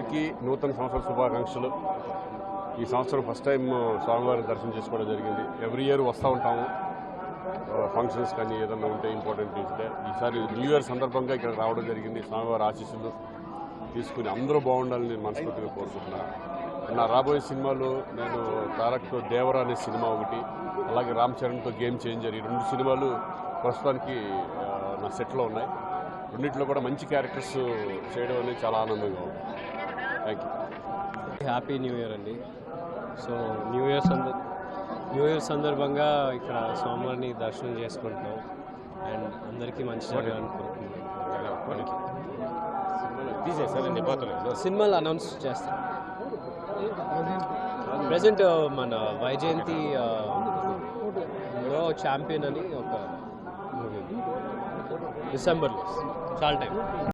అందరికీ నూతన సంవత్సర శుభాకాంక్షలు. ఈ సంవత్సరం ఫస్ట్ టైం స్వామివారి దర్శనం చేసుకోవడం జరిగింది. ఎవ్రీ ఇయర్ వస్తూ ఉంటాము ఫంక్షన్స్ కానీ ఏదైనా ఉంటే ఇంపార్టెంట్ ఉంటే. ఈసారి న్యూ ఇయర్ సందర్భంగా ఇక్కడ రావడం జరిగింది. స్వామివారి ఆశీస్సులు తీసుకుని అందరూ బాగుండాలని నేను మనస్ఫూర్తిగా కోరుకుంటున్నాను. నా రాబోయే సినిమాలు నేను తారక్తో దేవరా అనే సినిమా ఒకటి, అలాగే రామ్ చరణ్తో గేమ్ చేంజర్, ఈ 2 సినిమాలు ప్రస్తుతానికి నా సెట్లో ఉన్నాయి. రెండింటిలో కూడా మంచి క్యారెక్టర్స్ చేయడం అనేది చాలా ఆనందంగా ఉంది. Thank you. Happy new year అండి. సో న్యూ ఇయర్ సందర్భంగా ఇక్కడ స్వామివారిని దర్శనం చేసుకుంటున్నాం అండ్ అందరికీ మంచి జరగాలని కోరుకుంటున్నాం. సినిమాలు అనౌన్స్ చేస్తాం. ప్రజెంట్ మన వైజయంతి ఛాంపియన్ అని ఒక మూవీ డిసెంబర్లో చాలా టైం